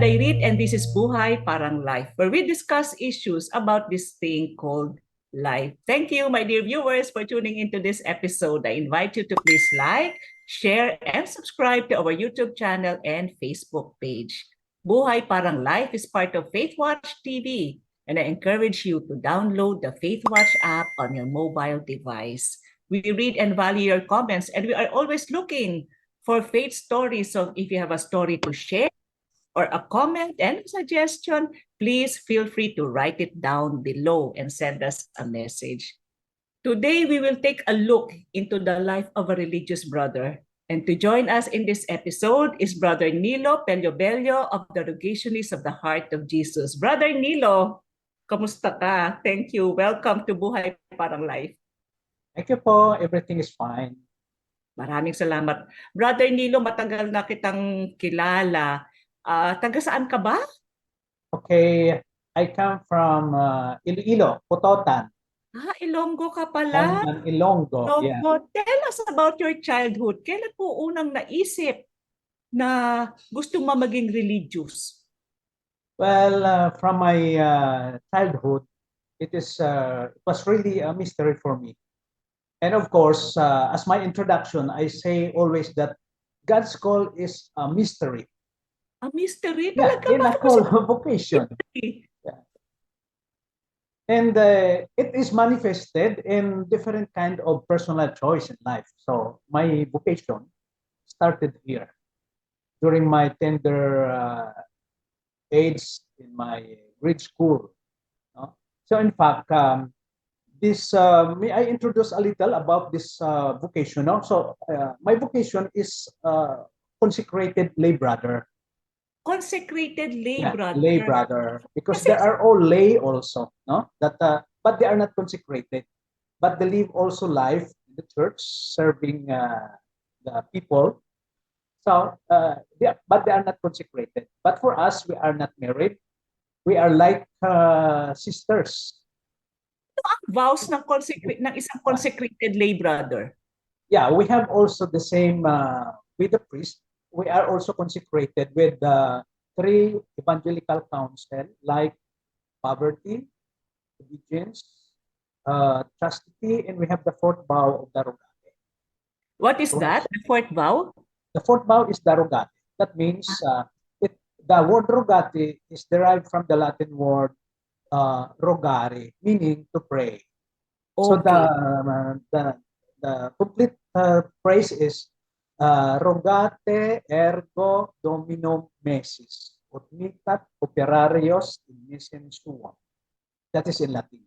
Daday Reed, and this is Buhay, Parang Life, where we discuss issues about this thing called life. Thank you, my dear viewers, for tuning into this episode. I invite you to please like, share, and subscribe to our YouTube channel and Facebook page. Buhay Parang Life is part of Faith Watch TV, and I encourage you to download the Faith Watch app on your mobile device. We read and value your comments, and we are always looking for faith stories. So if you have a story to share or a comment and a suggestion, please feel free to write it down below and send us a message. Today, we will take a look into the life of a religious brother. And to join us in this episode is Brother Nilo Pelobello of the Rogationists of the Heart of Jesus. Brother Nilo, kamusta ka? Thank you. Welcome to Buhay Parang Life. Thank you po. Everything is fine. Maraming salamat. Brother Nilo, matagal na kitang kilala. Taga saan ka ba? Okay, I come from Iloilo, Putotan. Ilonggo ka pala. Ilonggo, yeah. Tell us about your childhood. Kailan po unang naisip na gusto mo maging religious? Well, from my childhood, it was really a mystery for me. And of course, as my introduction, I say always that God's call is a mystery. A mystery? Yeah, Talaga in a call vocation. Yeah. And it is manifested in different kind of personal choice in life. So my vocation started here during my tender age in my grade school. No? So in fact, may I introduce a little about this vocation? No? So my vocation is consecrated lay brother. Consecrated lay brother. Lay brother, because there are all lay also, no? That but they are not consecrated, but they live also life in the church, serving the people. So, but they are not consecrated. But for us, we are not married. We are like sisters. Ano ang vows ng isang consecrated lay brother? Yeah, we have also the same with the priest. We are also consecrated with the 3 evangelical counsel like poverty, obedience, chastity, and we have the 4th vow of Darugate. What is that? The 4th vow? The 4th vow is Darugate. That means the word Rogate is derived from the Latin word rogare, meaning to pray. Okay. So the complete phrase is rogate ergo dominum mesis, ut mitat operarios in missem suam. That is in Latin.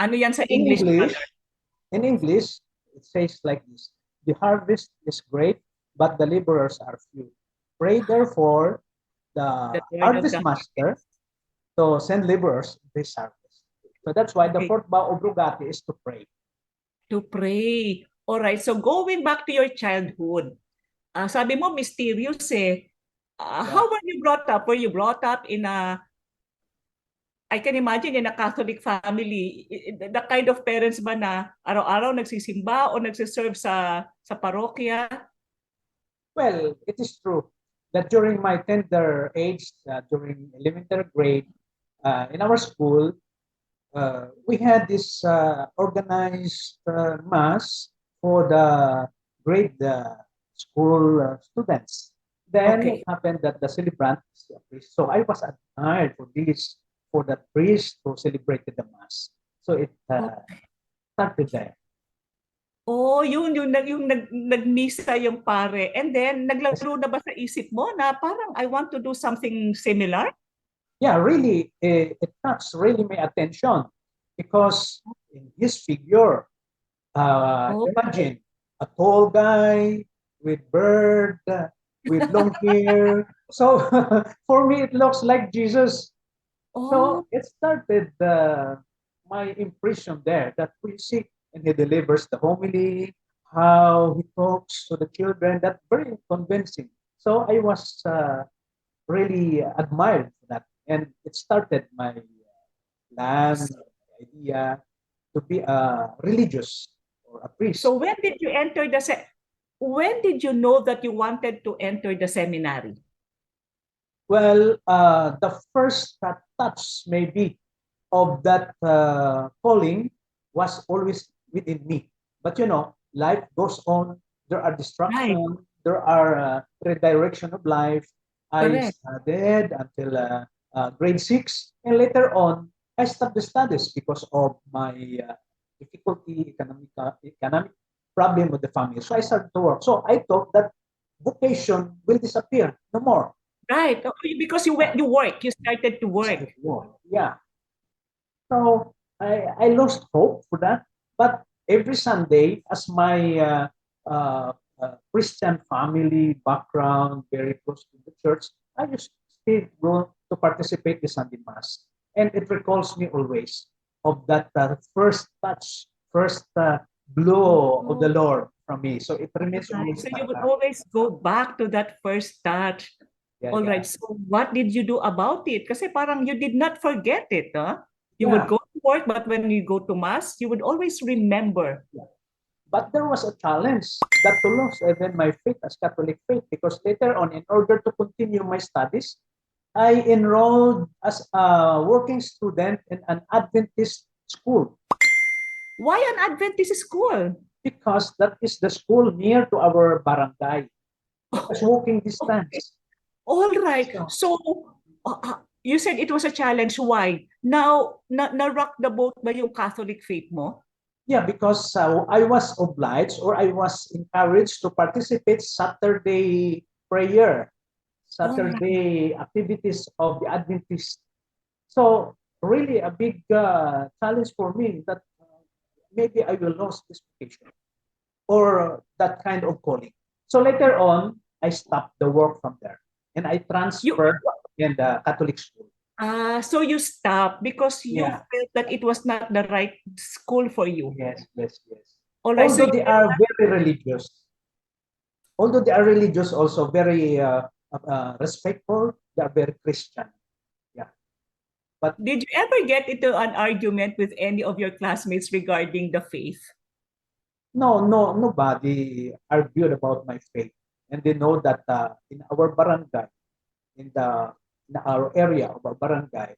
Ano yan sa English? In English, it says like this: the harvest is great, but the laborers are few. Pray therefore the harvest master to send laborers to his harvest. So that's why the 4th vow of Rogate is to pray. To pray. All right. So going back to your childhood, sabi mo mysterious eh. How were you brought up? Were you brought up in I can imagine in a Catholic family, the kind of parents ba na araw-araw nagsisimba o nagsiserve sa parokya? Well, it is true that during my tender age, during elementary grade, in our school, we had this organized mass for the grade school students. Then it happened that the celebrant is a priest. So I was admired for the priest who celebrated the mass. So it started there. Oh, yung nagmisa yung pare. And then, naglaro na ba sa isip mo na parang I want to do something similar? Yeah, really, it touched really my attention because in his figure, imagine a tall guy with beard, with long hair. So for me, it looks like Jesus. So it started my impression there that we see, and he delivers the homily, how he talks to the children. That's very convincing. So I was really admired for that. And it started my plan, idea to be a religious or a priest. So when did you enter when did you know that you wanted to enter the seminary? Well, the first touch maybe of that calling was always within me. But life goes on. There are Right. distractions. There are redirection of life. I Correct. studied until grade 6, and later on, I stopped the studies because of my difficulty, economic problem with the family. So I started to work. So I thought that vocation will disappear, no more. Right. Oh, because you went, you work, you started to work. Yeah. So I lost hope for that. But every Sunday, as my Christian family background, very close to the church, I used to still go to participate in Sunday Mass. And it recalls me always of that first touch, first blow of the Oh, Lord from me. So it remains right. always So in my you would heart. always go back to that first touch. Yeah, All yeah. right. So what did you do about it? Kasi parang you did not forget it, huh? You would Yeah. go to work, but when you go to mass, you would always remember. Yeah. But there was a challenge that to lose even my faith as Catholic faith, because later on, in order to continue my studies, I enrolled as a working student in an Adventist school, Why an Adventist school? because that is the school near to our barangay. It was walking Okay. distance. All right. So So you said it was a challenge. Why? Now, na-rock the boat ba yung Catholic faith mo? yeah, because I was obliged, or I was encouraged to participate Saturday prayer, All right. Saturday activities of the Adventist. So really a big challenge for me that maybe I will lose this vocation or that kind of calling. So later on, I stopped the work from there and I You transferred in the Catholic school. so you stopped because you Yeah, felt that it was not the right school for you. yes, yes, yes. All right. So Although you they are very religious, although they are religious, also very respectful, they are very Christian. Yeah, but did you ever get into an argument with any of your classmates regarding the faith? no, no, nobody argued about my faith, and they know that in our barangay, in the in our area of our barangay,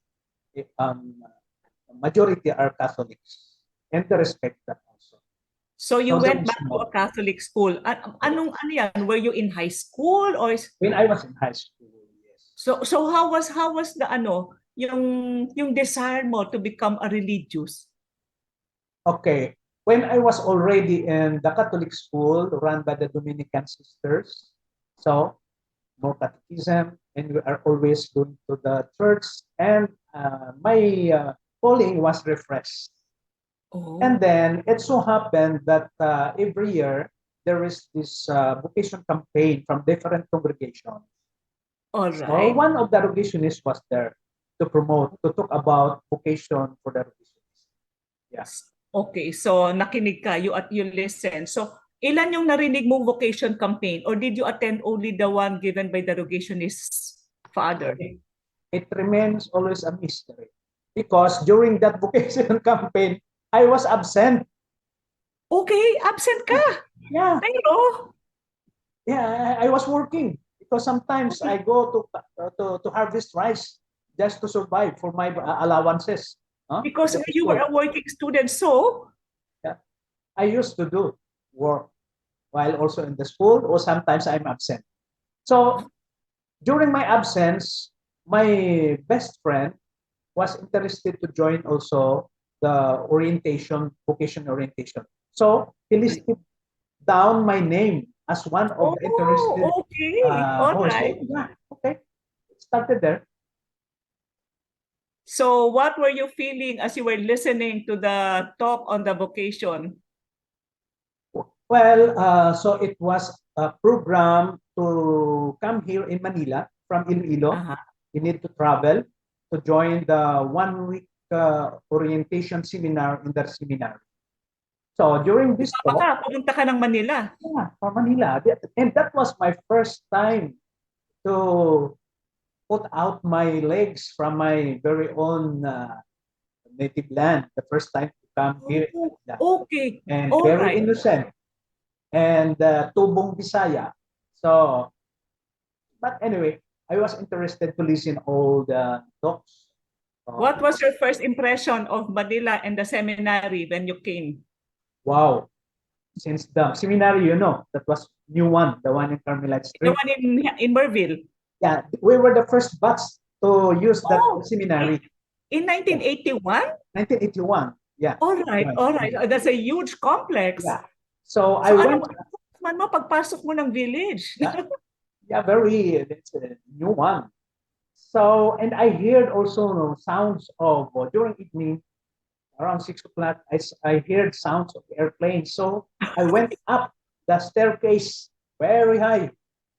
majority are Catholics, and they respect that also. So you So there went is back to a no. Catholic school. Yes. Anong ano yan? Were you in high school or When I was in high school, yes. so how was the ano yung desire mo to become a religious? Okay. When I was already in the Catholic school run by the Dominican sisters, so more catechism, and we are always going to the church, and my calling was refreshed. And Oh, then it so happened that every year there is this vocation campaign from different congregations. all So right. one of the revisionists was there to promote, to talk about vocation for the revisionists. Yeah. Okay, so nakinig ka, you listen. So ilan yung narinig mong vocation campaign or did you attend only the one given by the vocationist's father? It, it remains always a mystery because during that vocation campaign, I was absent. Okay, absent ka. Yeah, Pero, yeah, I was working because sometimes I go to harvest rice just to survive for my allowances. In because the you were school. a working student, so Yeah, I used to do work while also in the school, or sometimes I'm absent. So during my absence, my best friend was interested to join also the orientation, vocation orientation. So he listed down my name as one of the interested oh, okay. All hosts. right. So yeah, okay, it started there. So what were you feeling as you were listening to the talk on the vocation? Well, so it was a program to come here in Manila from Iloilo. Aha. You need to travel to join the 1 week orientation seminar in their seminary. So during this Sumama ka, talk, pumunta ka ng Manila. yeah, from Manila, and that was my first time to put out my legs from my very own native land. The first time to come here in Oh, Manila, okay. and All very right. innocent and tubong Bisaya. So, but anyway, I was interested to listen all the talks. What was your first impression of Manila and the seminary when you came? Wow. Since the seminary, that was new one, the one in Carmelite The Street. one in Merville? Yeah, we were the first batch to use that Oh, seminary. in Yeah. 1981? 1981. Yeah. All right, Right. all right. That's a huge complex. Yeah. So I So ano went, man mo pagpasok mo ng village? yeah, yeah, it's a new one. So, and I heard also sounds of, during evening, around 6 o'clock, I heard sounds of airplanes. So I went up the staircase very high.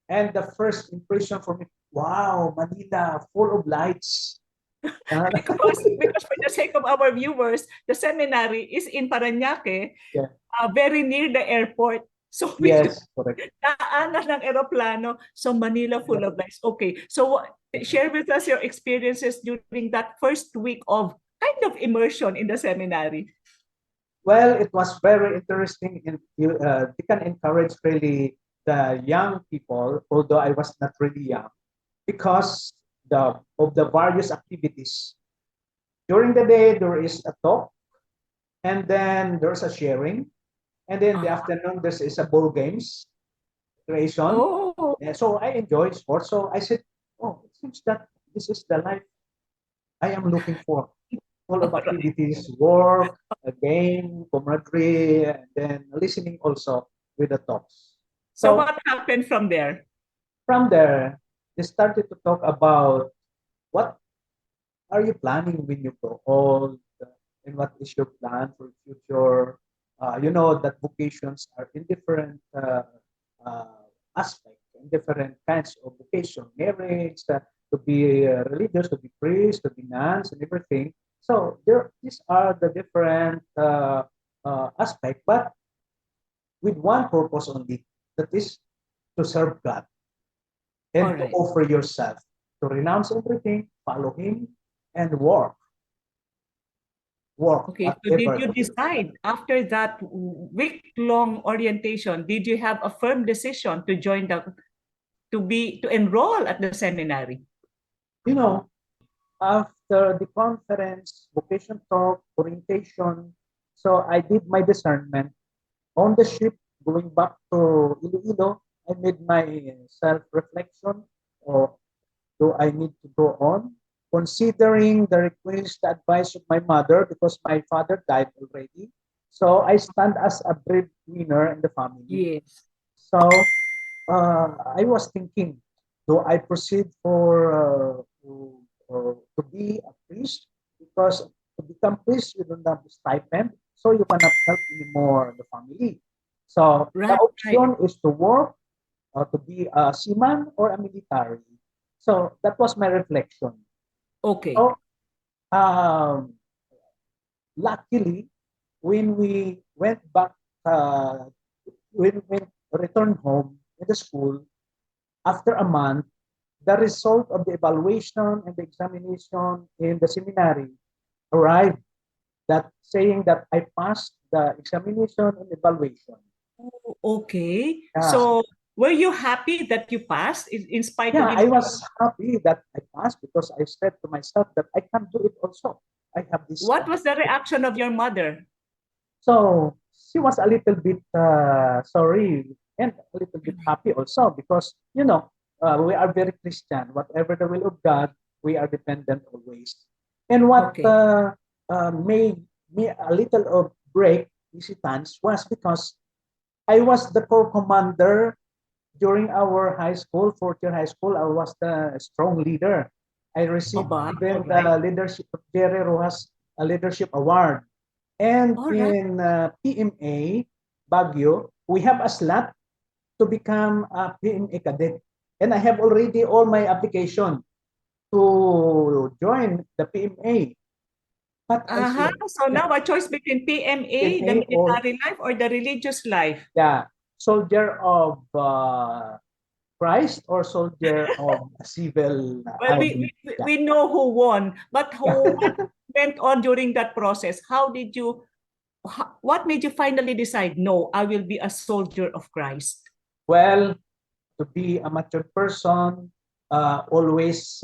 And the first impression for me, wow, Manila, full of lights. Because for the sake of our viewers, the seminary is in Parañaque, Yeah. very near the airport. So we Yes, correct. daanan ng eroplano. So Manila Yeah. full of lights. Okay. So share with us your experiences during that first week of kind of immersion in the seminary. Well, it was very interesting, and they can encourage really the young people, although I was not really young, because of the various activities. During the day, there is a talk, and then there's a sharing, and then in the afternoon, there is a ball games creation. Oh, So I enjoy sports. So I said, oh, it seems that this is the life I am looking for. Full of all right. activities, work, a game, camaraderie, and then listening also with the talks. So So what happened from there? from there, they started to talk about what are you planning when you grow old, and what is your plan for the future. You know that vocations are in different aspects, in different kinds of vocation, marriage, to be religious, to be priest, to be nuns, and everything. So these are the different aspects, but with one purpose only, that is to serve God All and to right. offer yourself, to renounce everything, follow Him, and work Okay, so did whatever you that is. decide after that week-long orientation, did you have a firm decision to join to enroll at the seminary? You know, after the conference, vocation talk, orientation, so I did my discernment on the ship going back to Iloilo. I made my self-reflection, or do I need to go on? Considering the request, the advice of my mother, because my father died already. So I stand as a breadwinner in the family. Yes. So I was thinking, do I proceed to be a priest? Because to become priest, you don't have stipend, so you cannot help anymore the family. So the Right, right. option is to work, to be a seaman or a military. So that was my reflection. Okay. So um, luckily, when we went back, when we returned home in the school, after a month, the result of the evaluation and the examination in the seminary arrived, that saying that I passed the examination and evaluation. Oh, okay. Yeah, So were you happy that you passed in spite of, yeah, I was happy that I passed, because I said to myself that I can do it also. I have this. what was the reaction of your mother? So she was a little bit sorry and a little bit happy also, because we are very Christian. Whatever the will of God, we are dependent always. And what Okay. made me a little of break hesitance was because I was the corps commander during our high school, fourth year high school. I was the strong leader. I received Aba, all even right. the leadership of Jerry Rojas a leadership award. And All right. in PMA Baguio, we have a slot to become a PMA cadet. And I have already all my application to join the PMA. But I Uh-huh. said, So yeah, now a choice between PMA, the PMA or, military life, or the religious life. yeah, soldier of Christ or soldier of civil Well, army. Yeah. we know who won, but Yeah. what went on during that process? What made you finally decide, no, I will be a soldier of Christ? Well, to be a mature person, always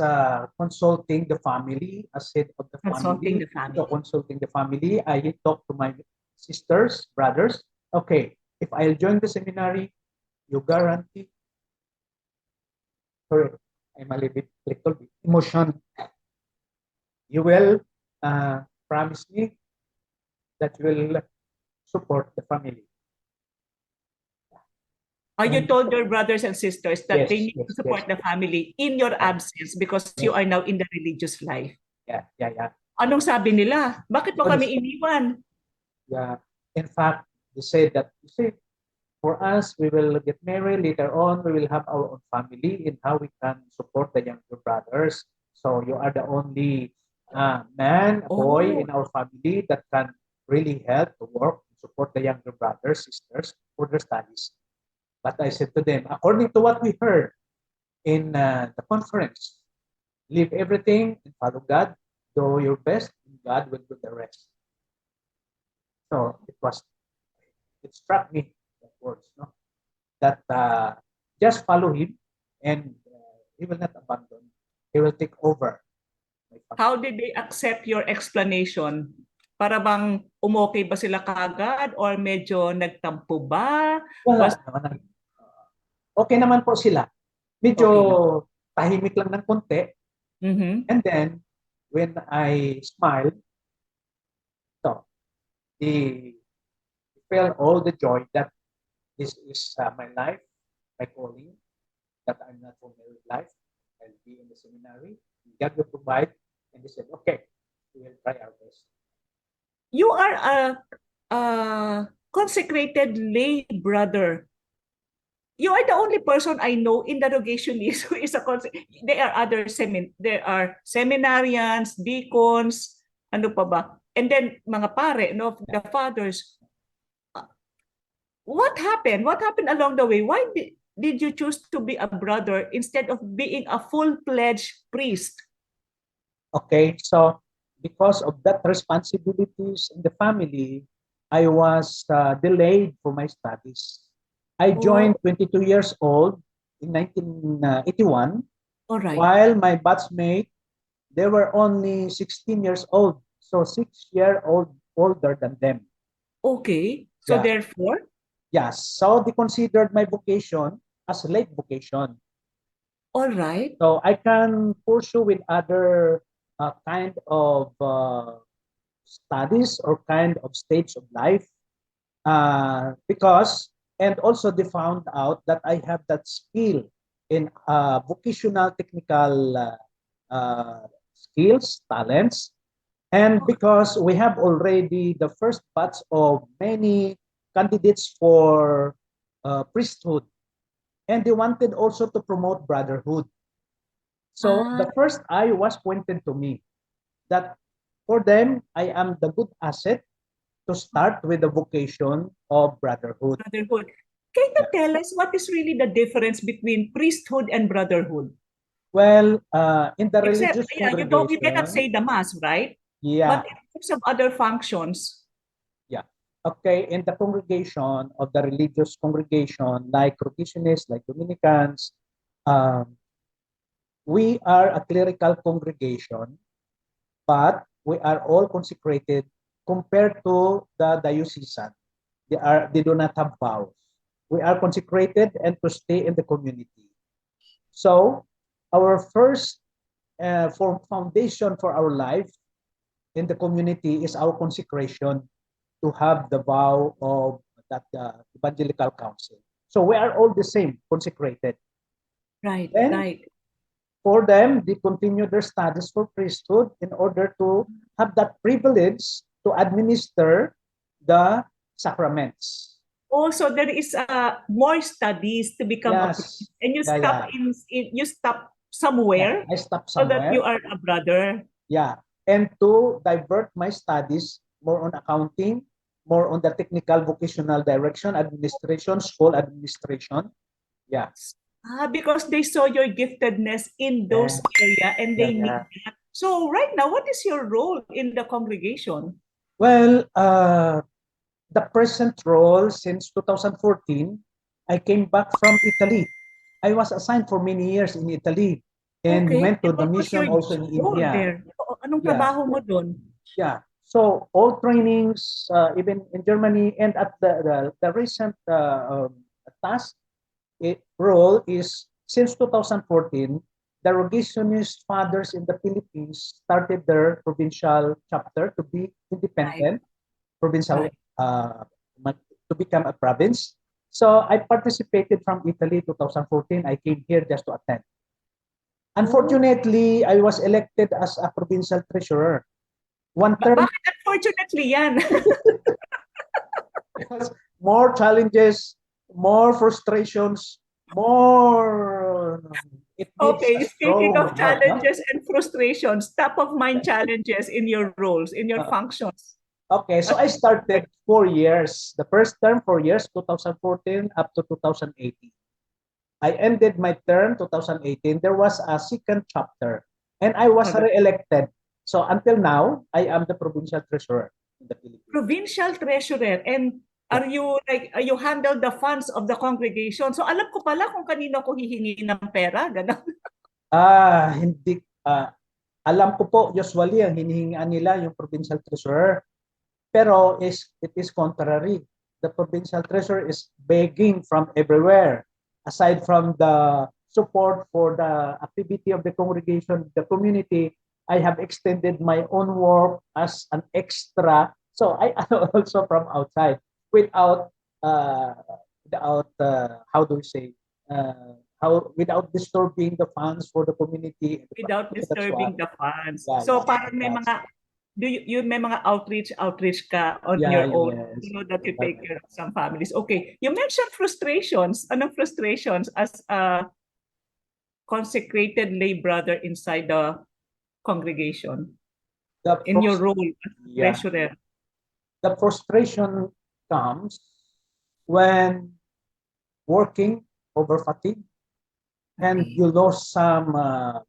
consulting the family as head of the Consulting family. the family. So consulting the family, I talk to my sisters, brothers. Okay, if I'll join the seminary, you guarantee. Sorry, I'm a little bit emotional. You will promise me that you will support the family. You told your brothers and sisters that they Yes, need to yes, yes. support the family in your Yeah, absence because you yes, are now in the religious life. yeah. Anong sabi nila? Bakit mo kami iniwan? Yeah. In fact, they said that, you see, for us, we will get married later on. We will have our own family and how we can support the younger brothers. So you are the only man, boy Oh, in our family that can really help to work and support the younger brothers, sisters for their studies. But I said to them, according to what we heard in the conference, leave everything and follow God. Do your best, and God will do the rest. So it struck me that words, no? That just follow Him, and He will not abandon. He will take over my how family. did they accept your explanation? Para bang umokay ba sila kagad or medyo nagtampo ba? Was Wala naman. Okay naman po sila. Medyo okay lang. tahimik lang ng konti. Mhm. And then, when I smiled, so, he felt all the joy that this is my life, my calling, that I'm not for married life. I'll be in the seminary. God will provide. And they said, okay, we will try our best. You are a consecrated lay brother. You are the only person I know in the Rogationist who is a there are other there are seminarians, deacons, ano pa ba? And then mga pare, no, the fathers. What happened? What happened along the way? Why did you choose to be a brother instead of being a full-fledged priest? Okay, so because of that responsibilities in the family, I was delayed for my studies. I Oh, joined 22 years old in 1981, all right. while my batchmate, they were only 16 years old, so 6 year old older than them. Okay. So Yeah, therefore, yeah. So they considered my vocation as a late vocation. all right. So I can pursue with other kind of studies or kind of stage of life because and also they found out that I have that skill in vocational technical skills, talents, and Okay. because we have already the first batch of many candidates for priesthood, and they wanted also to promote brotherhood. So Ah, the first eye was pointed to me that for them, I am the good asset to start with the vocation of brotherhood. brotherhood. Can you Yeah. tell us what is really the difference between priesthood and brotherhood? Well, in the Except, religious yeah, you cannot congregation, say the mass, right? But yeah, in terms of other functions, yeah. Okay, in the congregation of the religious congregation, like Rotationists, like Dominicans, um, we are a clerical congregation, but we are all consecrated compared to the diocesan. They do not have vows. We are consecrated and to stay in the community. So our first foundation for our life in the community is our consecration to have the vow of that evangelical council. So we are all the same, consecrated. right, Then right. for them, they continue their studies for priesthood in order to have that privilege to administer the sacraments. Also, there is more studies to become a Yes. priest, and you Yeah, stop yeah. you stop Yeah. somewhere I stopped so that you somewhere. are a brother. Yeah. And to divert my studies more on accounting, more on the technical vocational direction, administration, school administration. Yeah. Because they saw your giftedness in Yeah. those area and Yeah. they Yeah. need that. So right now, what is your role in the congregation? Well, the present role since 2014, I came back from Italy. I was assigned for many years in Italy. and Okay. went to And the what was your mission also in role India. there? Anong Yeah, trabaho mo doon? yeah. So all trainings, even in Germany and at the recent task role is since 2014, the Rogationist Fathers in the Philippines started their provincial chapter to be Right, independent, provincial, right. to become a province. So I participated from Italy 2014. I came here just to attend. Oh. Unfortunately, I was elected as a provincial treasurer. One term Bakit unfortunately yan? because more challenges, more frustrations, more it needs a Okay, speaking strong of heart, no? challenges and frustrations, top of mind challenges in your roles, in your Uh, functions. okay, so As I started 4 years. The first term, 4 years, 2014 up to 2018. I ended my term 2018. There was a second chapter, and I was alright. re-elected. So until now, I am the provincial treasurer in the Philippines. Provincial treasurer, and Yeah. are you like you handle the funds of the congregation? So alam ko pala kung kanino ko hihingi ng pera, gano'n. Hindi. Alam ko po, usually, ang hinihingian nila yung provincial treasurer. Pero it is contrary. The provincial treasurer is begging from everywhere. Aside from the support for the activity of the congregation, the community, I have extended my own work as an extra. So I also from outside without uh, how do we say how without disturbing the funds for the community. Without That's what. disturbing the funds. Yeah, So yeah. parang may That's mga you may mga outreach ka on yeah, your own, yes. you know, that you take care of some families. Okay, you mentioned frustrations. Anong frustrations as a consecrated lay brother inside the congregation The in your frost, role as yeah, treasurer? the frustration comes when working over fatigue and Okay. you lose some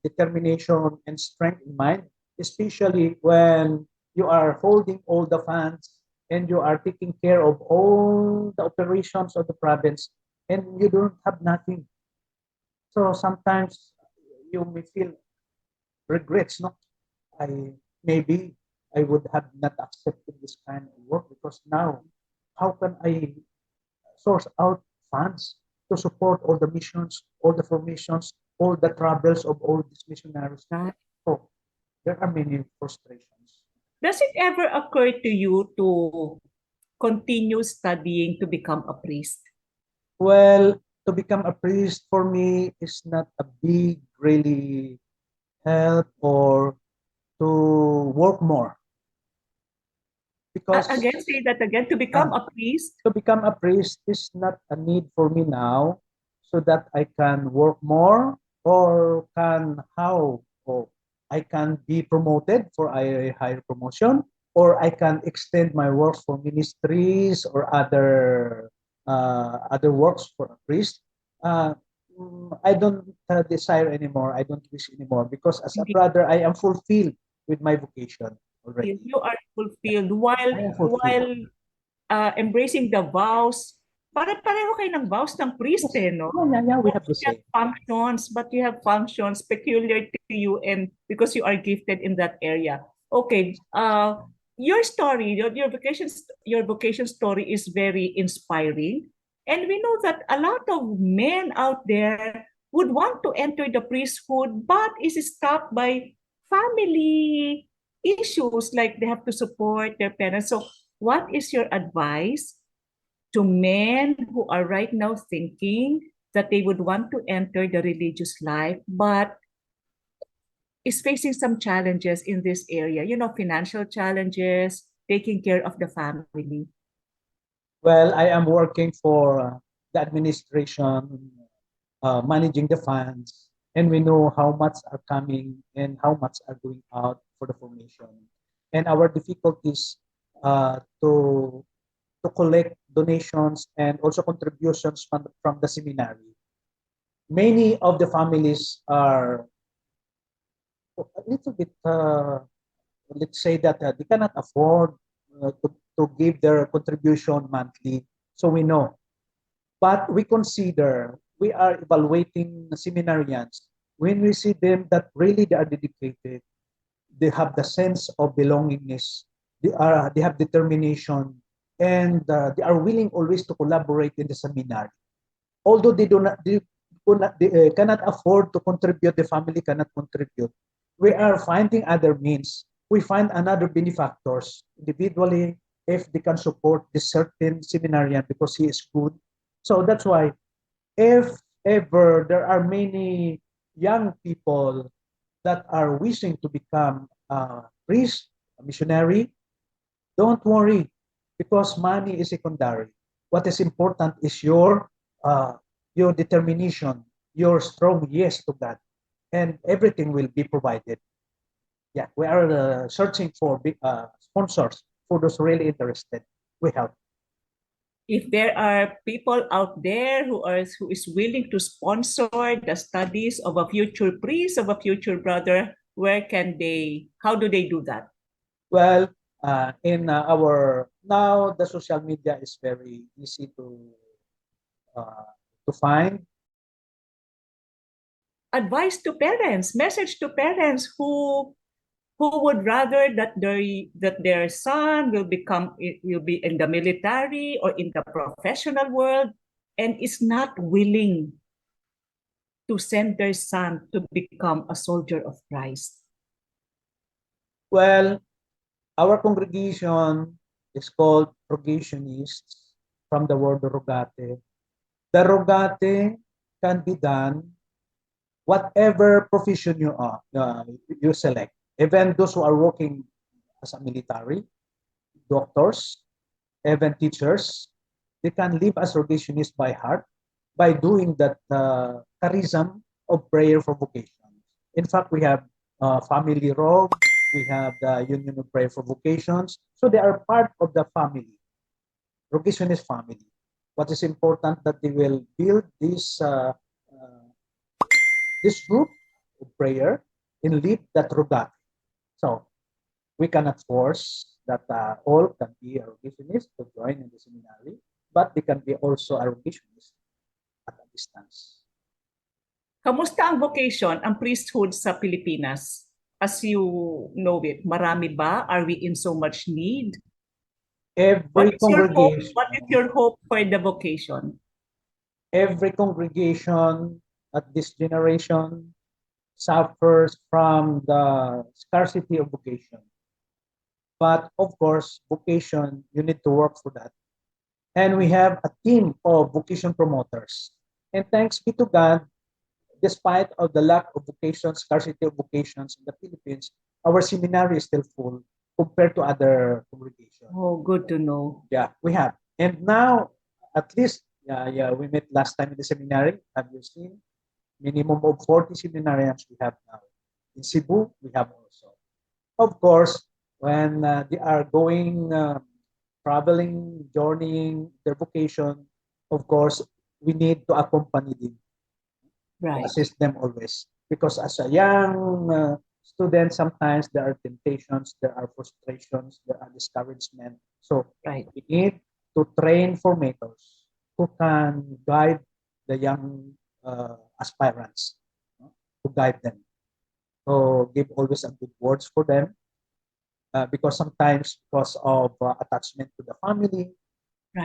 determination and strength in mind, especially when you are holding all the funds and you are taking care of all the operations of the province and you don't have nothing. So sometimes you may feel regrets, no? I maybe I would have not accepted this kind of work because now how can I source out funds to support all the missions, all the formations, all the travels of all these missionaries? So there are many frustrations. Does it ever occur to you to continue studying to become a priest? Well, to become a priest for me is not a big really help or to work more because Again, say that again. To become uh, a priest, to become a priest is not a need for me now so that I can work more or can how or I can be promoted for a higher promotion or I can extend my works for ministries or other works for a priest. Uh, I don't desire anymore. I don't wish anymore because as a hindi brother, I am fulfilled with my vocation already. you are Yeah, fulfilled while I am fulfilled. while embracing the vows. Pare-pareho kayo ng vows ng priest, Yes. eh, no? Yeah, yeah, yeah. We But have the you have same. functions, but you have functions peculiar to you and because you are gifted in that area. Okay, your story, your vocation story is very inspiring. And we know that a lot of men out there would want to enter the priesthood, but is stopped by family issues like they have to support their parents. So what is your advice to men who are right now thinking that they would want to enter the religious life but is facing some challenges in this area, you know, financial challenges, taking care of the family? Well, I am working for the administration, managing the funds, and we know how much are coming and how much are going out for the formation. And our difficulties to collect donations and also contributions from the seminary. Many of the families are a little bit, let's say that they cannot afford to give their contribution monthly. So we know. But we consider, we are evaluating seminarians. when we see them that really they are dedicated, they have the sense of belongingness, they have determination, and they are willing always to collaborate in the seminary. Although they cannot afford to contribute, the family cannot contribute. We are finding other means. We find another benefactors individually if they can support this certain seminarian because he is good. So that's why if ever there are many young people that are wishing to become a priest, a missionary, don't worry because money is secondary. What is important is uh, your determination, your strong yes to God, and everything will be provided. Yeah, we are searching for big, sponsors for those really interested. We help. If there are people out there who is willing to sponsor the studies of a future priest, of a future brother, where can they, how do they do that? Well, in our now the social media is very easy uh, to find. Advice to parents, message to parents who would rather that their son will be in the military or in the professional world and is not willing to send their son to become a soldier of Christ. Well, our congregation is called Rogationists from the word rogate. The rogate can be done whatever profession you select. Even those who are working as a military, doctors, even teachers, they can live as rogationists by heart by doing that charism of prayer for vocation. In fact, we have family rog, we have the Union of Prayer for Vocations. So they are part of the family, rogationist family. What is important that they will build this group of prayer and lead that rogate. So we cannot force that all can be a rogationist to join in the seminary, but they can be also a rogationist at a distance. Kamusta ang vocation, ang priesthood sa Pilipinas? As you know it, marami ba? Are we in so much need? Every congregation, What is your hope for the vocation? every congregation at this generation suffers from the scarcity of vocation. But of course, vocation, you need to work for that. And we have a team of vocation promoters. And thanks be to God, despite of the lack of vocations, scarcity of vocations in the Philippines, our seminary is still full compared to other congregations. Oh, good to know. Yeah, we have. And now, at least, we met last time in the seminary. Have you seen? Minimum of 40 seminarians we have now. In Cebu, we have also. Of course, when they are going traveling, journeying their vocation, of course, we need to accompany them, to assist them always. Because as a young student, sometimes there are temptations, there are frustrations, there are discouragement. So we need to train formators who can guide the young aspirants, to guide them. So give always a good words for them, because sometimes because of attachment to the family,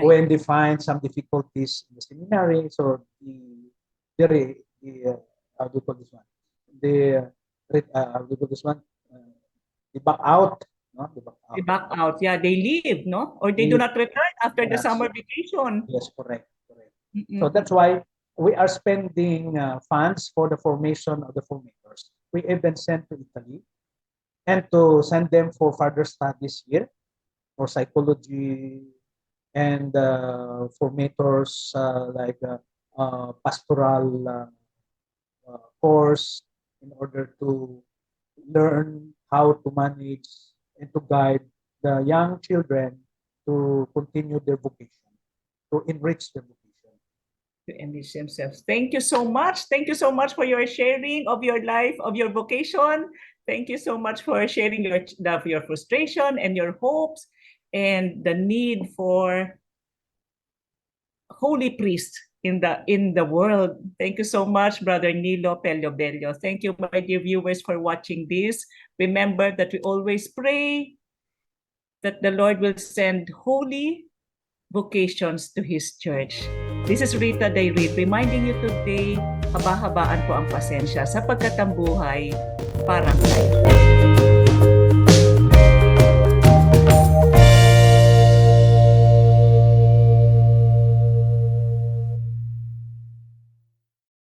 when they find some difficulties in the seminary, so how do you call this one? How do you call this one? They back out, no? They back out. They back out. Yeah, they leave, no? Or they do not return after the summer vacation. Yes, correct. So that's why we are spending funds for the formation of the formators. We even sent to Italy and to send them for further studies here for psychology and formators like pastoral course in order to learn how to manage and to guide the young children to continue their vocation, to enrich their vocation. To enrich themselves. Thank you so much. Thank you so much for your sharing of your life, of your vocation. Thank you so much for sharing your frustration and your hopes and the need for holy priests in the world. Thank you so much, Brother Nilo Pelobello. Thank you, my dear viewers, for watching this. Remember that we always pray that the Lord will send holy vocations to His church. This is Rita Dayrit reminding you today, haba-habaan po ang pasensya sapagkat ang buhay parang life.